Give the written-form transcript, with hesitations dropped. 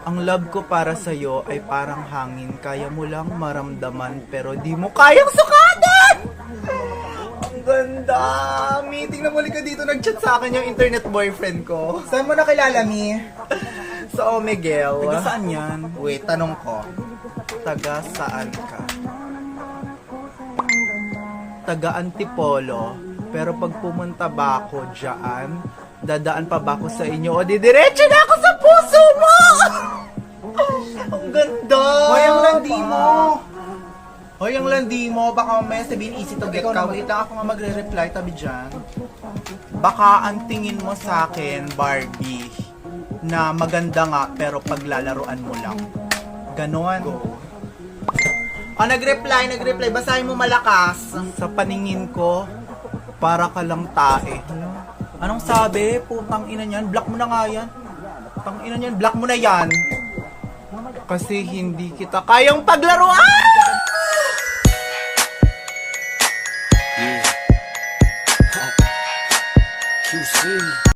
Ang love ko para sa'yo ay parang hangin. Kaya mo lang maramdaman pero di mo kayang sukatan! Ang ganda! Mi, tingnan mo ka dito. Nag-chat sa akin yung internet boyfriend ko. Saan mo nakilala, Mi? Sa Omegle. Taga saan yan? Wait, tanong ko. Taga saan ka? Taga Antipolo. Pero pag pumunta ba ako dyan, dadaan pa ba ako sa inyo o didiretso na ako sa puso mo? Ang ganda! Hoy, ang landi mo! Hoy, ang landi mo. Baka mamaya sabihin easy to get ka. Wait lang ako nga magre-reply tabi dyan. Baka ang tingin mo sa akin, Barbie, na maganda nga pero paglalaruan mo lang. Ganon. Nag-reply. Basahin mo malakas. Sa paningin ko, para ka lang tae. Anong sabi? Putang ina niyan. Block mo na nga yan. Putang ina niyan. Block mo na yan. Kasi hindi kita kayang paglaruan! QC.